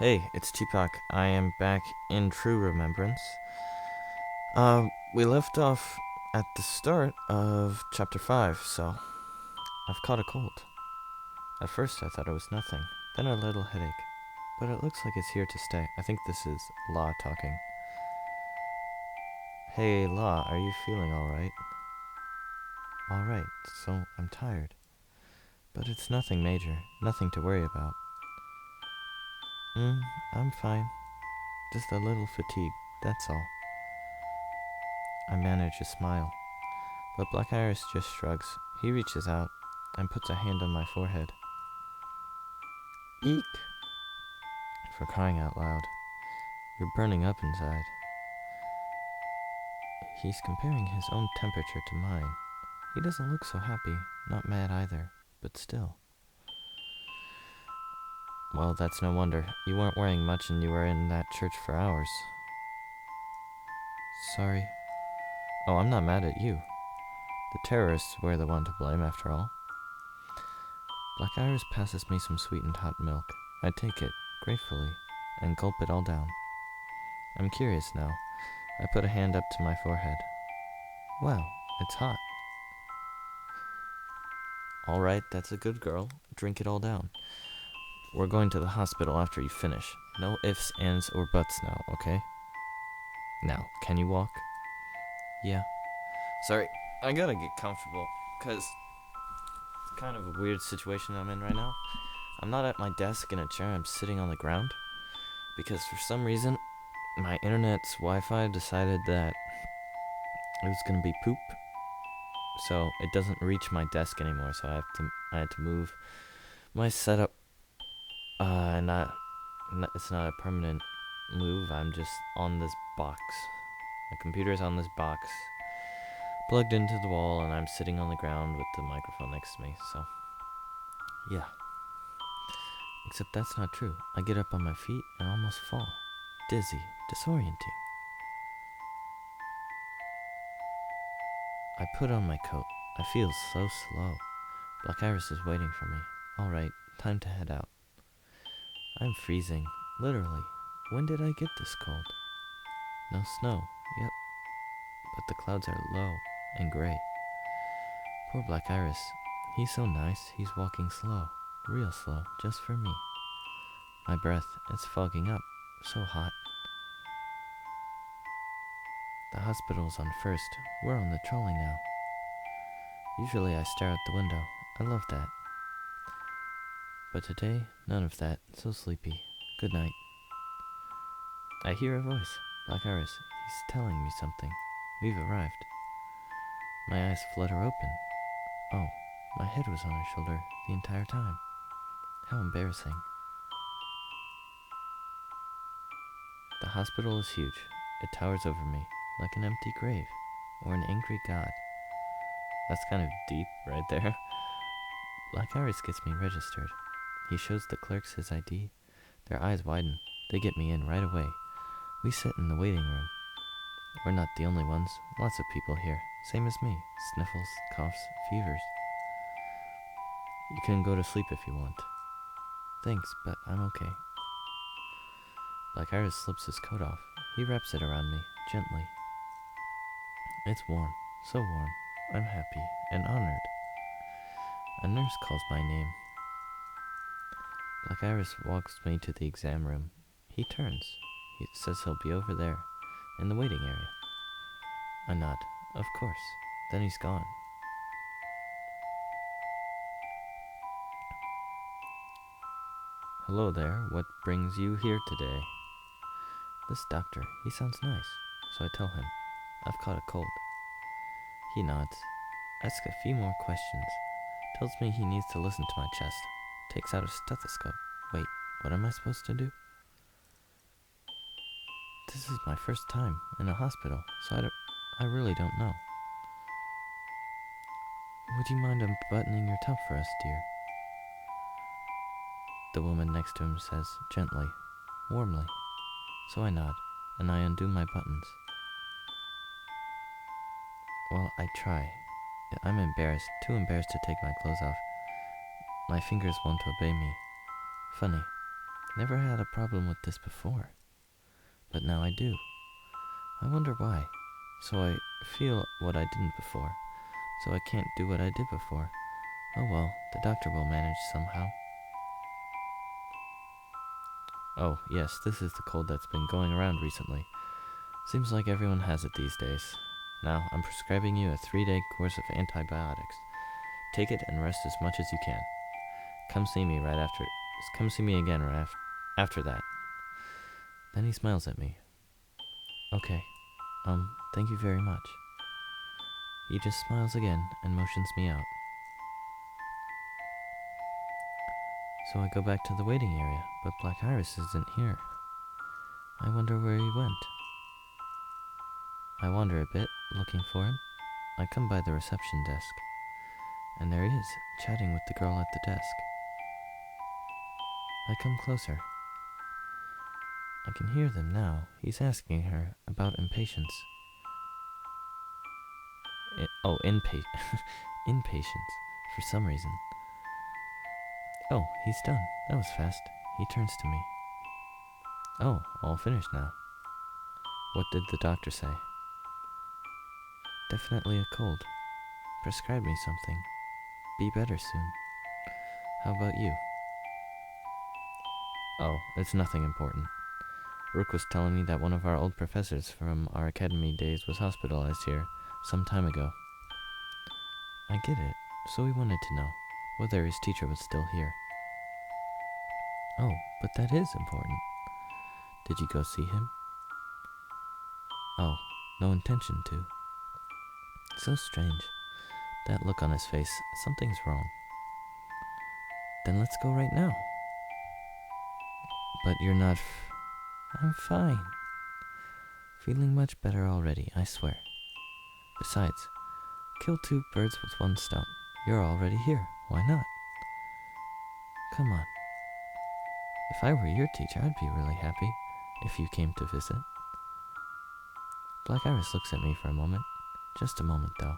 Hey, it's Tpok. I am back in true remembrance. We left off at the start of chapter 5, so I've caught a cold. At first I thought it was nothing, then a little headache, but it looks like it's here to stay. I think this is La talking. Hey, La, are you feeling alright? Alright, so I'm tired. But it's nothing major, nothing to worry about. I'm fine. Just a little fatigued, that's all. I manage a smile. But Blackiris just shrugs. He reaches out and puts a hand on my forehead. Eek! For crying out loud. You're burning up inside. He's comparing his own temperature to mine. He doesn't look so happy, not mad either, but still. Well, that's no wonder. You weren't wearing much and you were in that church for hours. Sorry. Oh, I'm not mad at you. The terrorists were the one to blame, after all. Blackiris passes me some sweetened hot milk. I take it, gratefully, and gulp it all down. I'm curious now. I put a hand up to my forehead. Wow, it's hot. Alright, that's a good girl. Drink it all down. We're going to the hospital after you finish. No ifs, ands, or buts now, okay? Now, can you walk? Yeah. Sorry, I gotta get comfortable, because it's kind of a weird situation I'm in right now. I'm not at my desk in a chair, I'm sitting on the ground, because for some reason, my internet's Wi-Fi decided that it was gonna be poop, so it doesn't reach my desk anymore. So I had to move my setup. It's not a permanent move. I'm just on this box. My computer's on this box, plugged into the wall, and I'm sitting on the ground with the microphone next to me. So, yeah. Except that's not true. I get up on my feet and almost fall, dizzy, disorienting. I put on my coat. I feel so slow. Blackiris is waiting for me. Alright, time to head out. I'm freezing, literally. When did I get this cold? No snow, yep, but the clouds are low and gray. Poor Blackiris. He's so nice, he's walking slow, real slow, just for me. My breath is fogging up, so hot. The hospital's on first. We're on the trolley now. Usually I stare out the window. I love that. But today, none of that. So sleepy. Good night. I hear a voice. Blackiris. He's telling me something. We've arrived. My eyes flutter open. Oh, my head was on his shoulder the entire time. How embarrassing. The hospital is huge. It towers over me, like an empty grave, or an angry god. That's kind of deep right there. Blackiris gets me registered. He shows the clerks his ID. Their eyes widen. They get me in right away. We sit in the waiting room. We're not the only ones. Lots of people here. Same as me. Sniffles, coughs, fevers. You can go to sleep if you want. Thanks, but I'm okay. Blackiris slips his coat off. He wraps it around me, gently. It's warm. So warm. I'm happy and honored. A nurse calls my name. Blackiris walks me to the exam room. He turns. He says he'll be over there, in the waiting area. I nod. Of course. Then he's gone. Hello there. What brings you here today? This doctor, he sounds nice. So I tell him, I've caught a cold. He nods, asks a few more questions, tells me he needs to listen to my chest, takes out a stethoscope. Wait, what am I supposed to do? This is my first time in a hospital, so I really don't know. Would you mind unbuttoning your top for us, dear? The woman next to him says, gently, warmly. So I nod, and I undo my buttons. Well, I try. I'm embarrassed, too embarrassed to take my clothes off. My fingers won't obey me. Funny. Never had a problem with this before, but now I do. I wonder why. So I feel what I didn't before, so I can't do what I did before. Oh well, the doctor will manage somehow. Oh, yes, this is the cold that's been going around recently. Seems like everyone has it these days. Now, I'm prescribing you a 3-day course of antibiotics. Take it and rest as much as you can. Come see me again right after that. Then he smiles at me. Okay, thank you very much. He just smiles again and motions me out. So I go back to the waiting area, but Blackiris isn't here. I wonder where he went. I wander a bit, looking for him. I come by the reception desk, and there he is, chatting with the girl at the desk. I come closer. I can hear them now. He's asking her about impatience. Impatience, for some reason. Oh, he's done. That was fast. He turns to me. Oh, all finished now. What did the doctor say? Definitely a cold. Prescribe me something. Be better soon. How about you? Oh, it's nothing important. Rook was telling me that one of our old professors from our academy days was hospitalized here some time ago. I get it, so he wanted to know whether his teacher was still here. Oh, but that is important. Did you go see him? Oh, no intention to. So strange. That look on his face, something's wrong. Then let's go right now. But you're not I'm fine. Feeling much better already, I swear. Besides, kill 2 birds with 1 stone. You're already here, why not? Come on. If I were your teacher, I'd be really happy if you came to visit. Blackiris looks at me for a moment. Just a moment, though.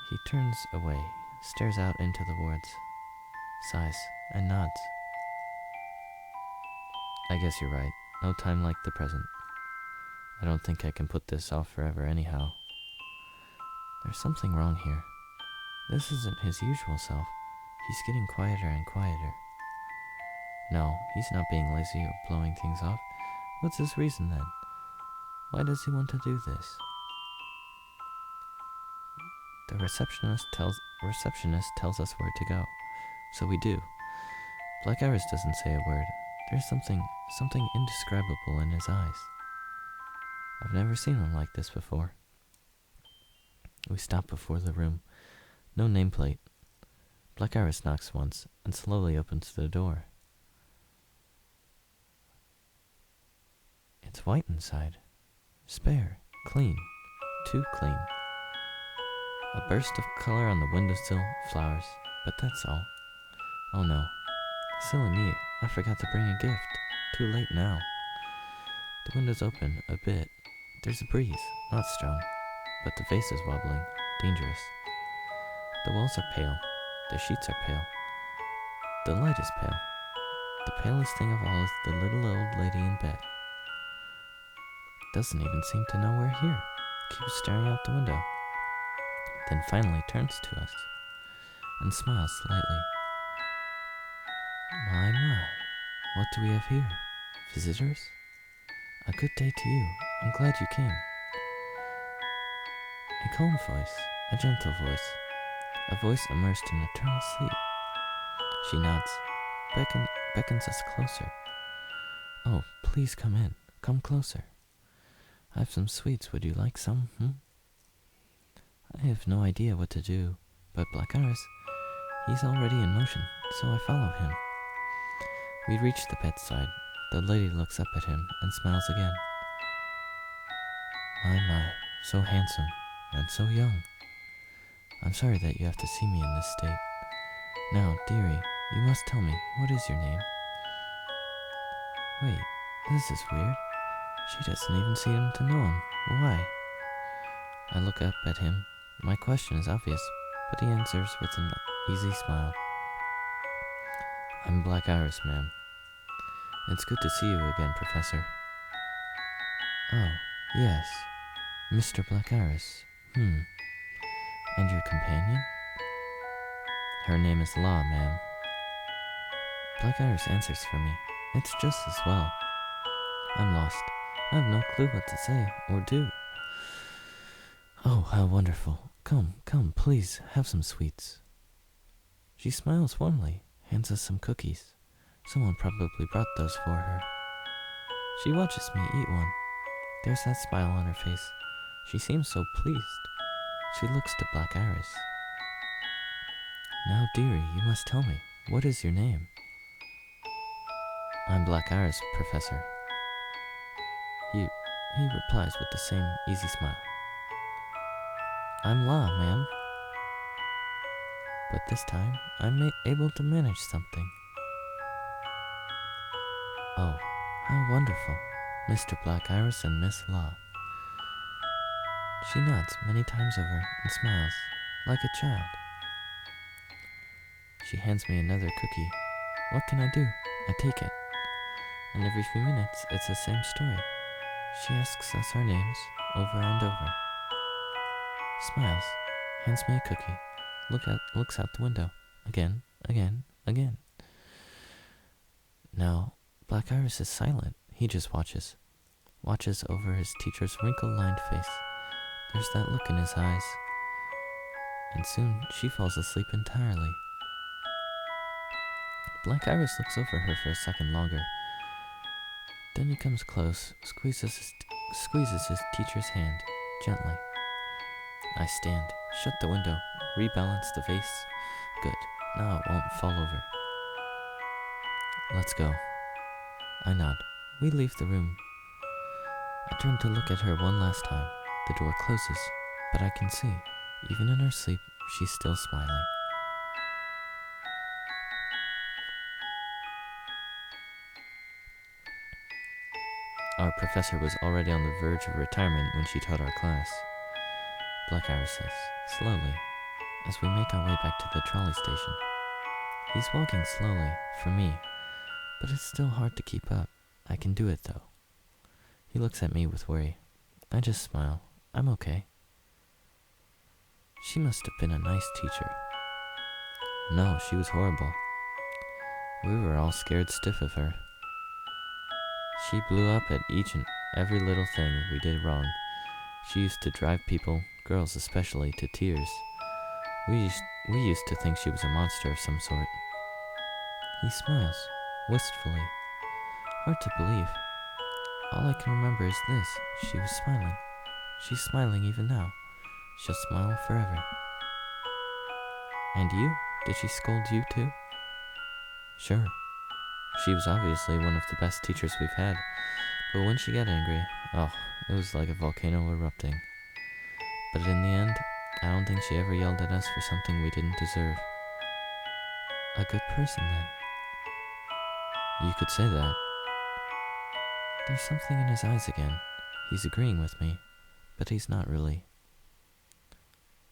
He turns away, stares out into the woods, sighs, and nods. I guess you're right. No time like the present. I don't think I can put this off forever anyhow. There's something wrong here. This isn't his usual self. He's getting quieter and quieter. No, he's not being lazy or blowing things off. What's his reason then? Why does he want to do this? The receptionist tells us where to go, so we do. Blackiris doesn't say a word. There's something indescribable in his eyes. I've never seen one like this before. We stop before the room. No nameplate. Blackiris knocks once and slowly opens the door. It's white inside. Spare. Clean. Too clean. A burst of color on the windowsill, flowers, but that's all. Oh no. Silly me, I forgot to bring a gift. Too late now. The window's open a bit. There's a breeze, not strong, but the vase is wobbling, dangerous. The walls are pale. The sheets are pale. The light is pale. The palest thing of all is the little old lady in bed. Doesn't even seem to know we're here. Keeps staring out the window. Then finally turns to us and smiles slightly. My, what do we have here? Visitors? A good day to you. I'm glad you came. A calm voice, a gentle voice, a voice immersed in eternal sleep. She nods, beckons us closer. Oh, please come in. Come closer. I have some sweets. Would you like some? I have no idea what to do, but Blackiris, he's already in motion, so I follow him. We reach the bedside. The lady looks up at him and smiles again. My, so handsome and so young. I'm sorry that you have to see me in this state. Now, dearie, you must tell me, what is your name? Wait, this is weird. She doesn't even seem to know him. Why? I look up at him. My question is obvious, but he answers with an easy smile. I'm Blackiris, ma'am. It's good to see you again, Professor. Oh, yes. Mr. Blackiris. And your companion? Her name is Law, ma'am. Blackiris answers for me. It's just as well. I'm lost. I have no clue what to say or do. Oh, how wonderful. Come, please, have some sweets. She smiles warmly, hands us some cookies. Someone probably brought those for her. She watches me eat one. There's that smile on her face. She seems so pleased. She looks to Blackiris. Now, dearie, you must tell me, what is your name? I'm Blackiris, Professor. He replies with the same easy smile. I'm La, ma'am. But this time, I'm able to manage something. Oh, how wonderful, Mr. Blackiris and Miss La. She nods many times over and smiles, like a child. She hands me another cookie. What can I do? I take it. And every few minutes, it's the same story. She asks us our names over and over. Smiles, hands me a cookie, looks out the window, again. Now, Blackiris is silent. He just watches over his teacher's wrinkle-lined face. There's that look in his eyes. And soon she falls asleep entirely. Blackiris looks over her for a second longer. Then he comes close, squeezes his teacher's hand, gently. I stand, shut the window, rebalance the vase. Good, now it won't fall over. Let's go. I nod. We leave the room. I turn to look at her one last time. The door closes, but I can see, even in her sleep, she's still smiling. Our professor was already on the verge of retirement when she taught our class. Blackiris says, slowly, as we make our way back to the trolley station. He's walking slowly, for me, but it's still hard to keep up. I can do it, though. He looks at me with worry. I just smile. I'm okay. She must have been a nice teacher. No, she was horrible. We were all scared stiff of her. She blew up at each and every little thing we did wrong. She used to drive people, girls especially, to tears. We used to think she was a monster of some sort. He smiles, wistfully. Hard to believe. All I can remember is this. She was smiling. She's smiling even now. She'll smile forever. And you? Did she scold you too? Sure. She was obviously one of the best teachers we've had. But when she got angry, it was like a volcano erupting. But in the end, I don't think she ever yelled at us for something we didn't deserve. A good person, then. You could say that. There's something in his eyes again. He's agreeing with me, but he's not really.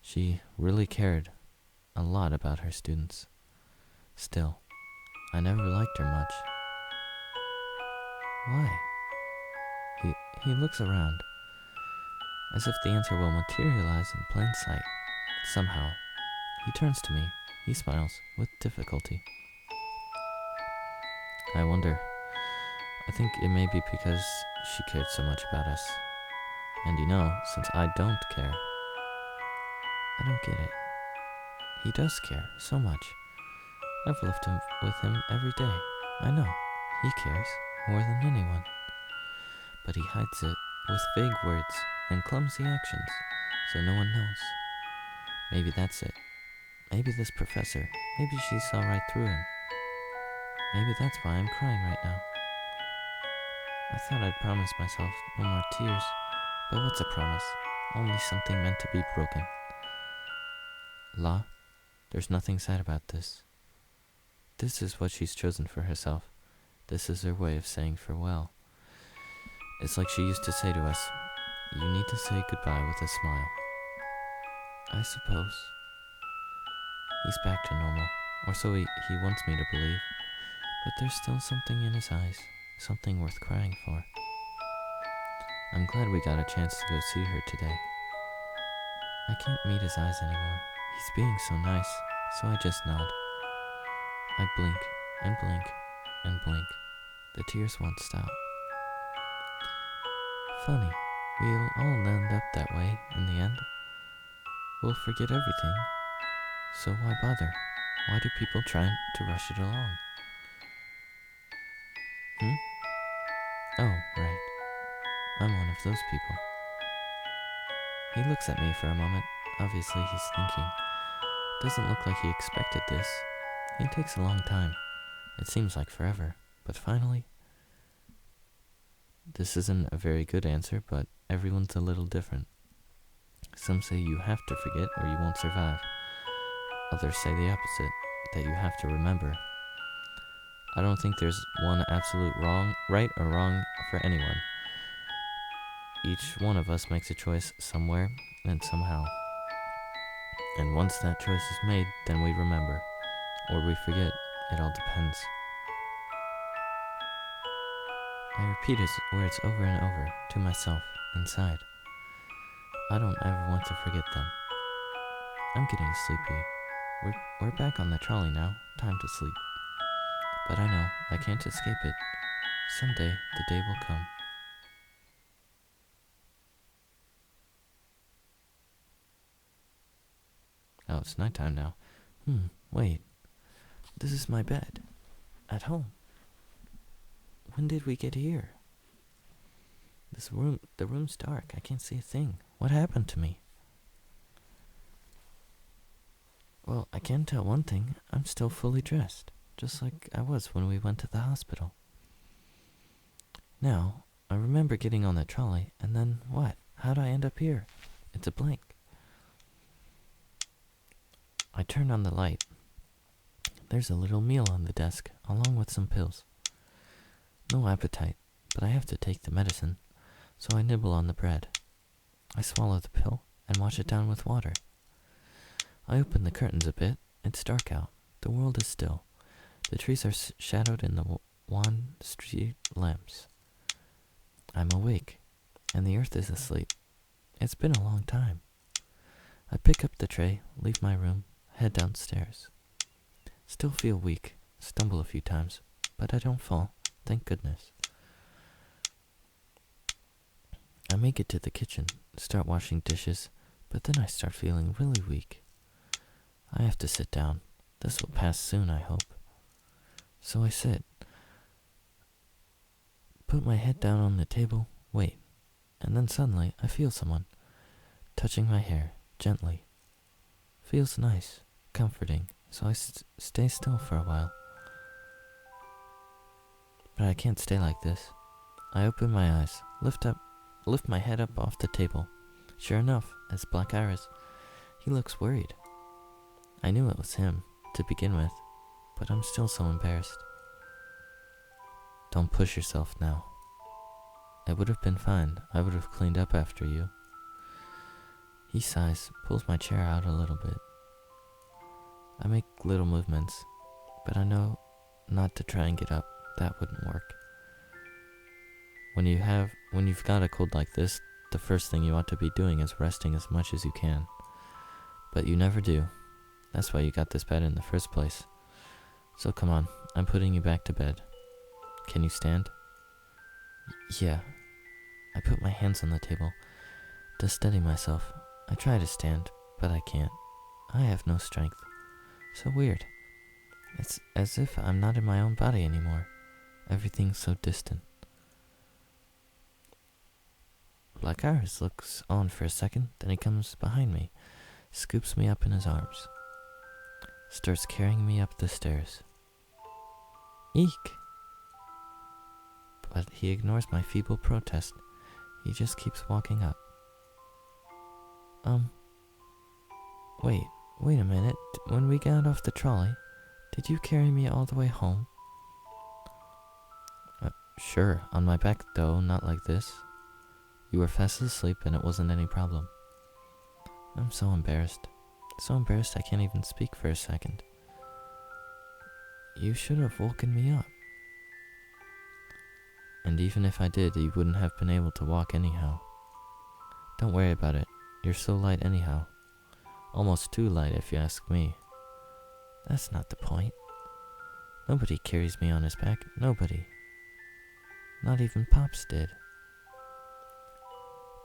She really cared a lot about her students. Still, I never liked her much. Why? He looks around, as if the answer will materialize in plain sight. Somehow, he turns to me. He smiles, with difficulty. I wonder. I think it may be because she cared so much about us. And since I don't care, I don't get it. He does care so much. I've lived with him every day. I know. He cares more than anyone. But he hides it with vague words and clumsy actions, so no one knows. Maybe that's it. Maybe this professor, maybe she saw right through him. Maybe that's why I'm crying right now. I thought I'd promised myself no more tears, but what's a promise? Only something meant to be broken. La, there's nothing sad about this. This is what she's chosen for herself. This is her way of saying farewell. It's like she used to say to us, you need to say goodbye with a smile. I suppose. He's back to normal, or so he wants me to believe, but there's still something in his eyes. something worth crying for. I'm glad we got a chance to go see her today. I can't meet his eyes anymore. He's being so nice, so I just nod. I blink and blink and blink. The tears won't stop. Funny, we'll all end up that way in the end. We'll forget everything. So why bother? Why do people try to rush it along? Oh, right. I'm one of those people. He looks at me for a moment. Obviously he's thinking. Doesn't look like he expected this. It takes a long time. It seems like forever. But finally... This isn't a very good answer, but everyone's a little different. Some say you have to forget or you won't survive. Others say the opposite, that you have to remember. I don't think there's one absolute right or wrong for anyone. Each one of us makes a choice somewhere and somehow. And once that choice is made, then we remember. Or we forget. It all depends. I repeat his words over and over to myself inside. I don't ever want to forget them. I'm getting sleepy. We're back on the trolley now. Time to sleep. But I know I can't escape it. Someday the day will come. Oh, it's nighttime now. Wait. This is my bed. At home. When did we get here? The room's dark. I can't see a thing. What happened to me? Well, I can tell one thing. I'm still fully dressed, just like I was when we went to the hospital. Now, I remember getting on the trolley, and then what? How'd I end up here? It's a blank. I turn on the light. There's a little meal on the desk, along with some pills. No appetite, but I have to take the medicine, so I nibble on the bread. I swallow the pill and wash it down with water. I open the curtains a bit. It's dark out. The world is still. The trees are shadowed in the wan street lamps. I'm awake, and the earth is asleep. It's been a long time. I pick up the tray, leave my room, head downstairs. Still feel weak, stumble a few times, but I don't fall, thank goodness. I make it to the kitchen, start washing dishes, but then I start feeling really weak. I have to sit down. This will pass soon, I hope. So I sit. Put my head down on the table, wait, and then suddenly I feel someone touching my hair, gently. Feels nice, comforting, so I stay still for a while. But I can't stay like this. I open my eyes, lift my head up off the table. Sure enough, it's Blackiris. He looks worried. I knew it was him, to begin with, but I'm still so embarrassed. Don't push yourself now. It would have been fine. I would have cleaned up after you. He sighs, pulls my chair out a little bit. I make little movements, but I know not to try and get up. That wouldn't work. When you've got a cold like this, the first thing you ought to be doing is resting as much as you can. But you never do. That's why you got this bed in the first place. So come on, I'm putting you back to bed. Can you stand? Yeah. I put my hands on the table to steady myself. I try to stand, but I can't. I have no strength. So weird. It's as if I'm not in my own body anymore. Everything's so distant. Blackiris looks on for a second, then he comes behind me, scoops me up in his arms, starts carrying me up the stairs. Eek! But he ignores my feeble protest. He just keeps walking up. Wait a minute. When we got off the trolley, did you carry me all the way home? Sure, on my back though, not like this. You were fast asleep and it wasn't any problem. I'm so embarrassed. So embarrassed I can't even speak for a second. You should have woken me up. And even if I did, you wouldn't have been able to walk anyhow. Don't worry about it. You're so light anyhow. Almost too light if you ask me. That's not the point. Nobody carries me on his back. Nobody. Not even Pops did.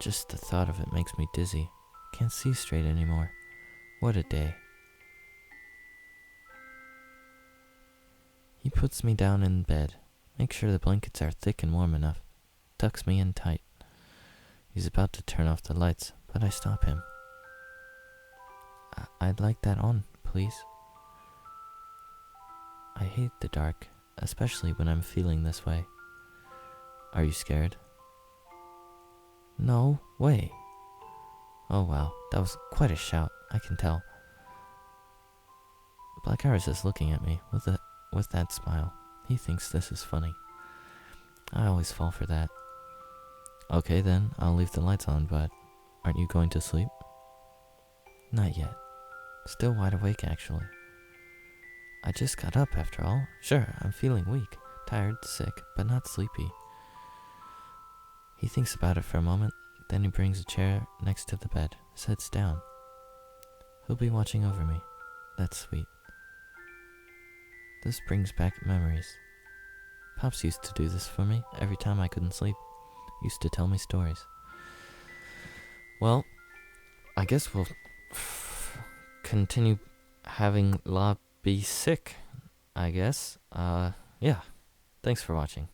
Just the thought of it makes me dizzy. Can't see straight anymore. What a day. He puts me down in bed. Makes sure the blankets are thick and warm enough. Tucks me in tight. He's about to turn off the lights, but I stop him. I'd like that on, please. I hate the dark, especially when I'm feeling this way. Are you scared? No way. Oh wow, that was quite a shout, I can tell. Blackiris is looking at me with that smile. He thinks this is funny. I always fall for that. Okay then, I'll leave the lights on, but aren't you going to sleep? Not yet. Still wide awake, actually. I just got up after all. Sure, I'm feeling weak, tired, sick, but not sleepy. He thinks about it for a moment, then he brings a chair next to the bed, sits down. He'll be watching over me. That's sweet. This brings back memories. Pops used to do this for me every time I couldn't sleep. Used to tell me stories. Well, I guess we'll continue having La be sick, I guess. Yeah. Thanks for watching.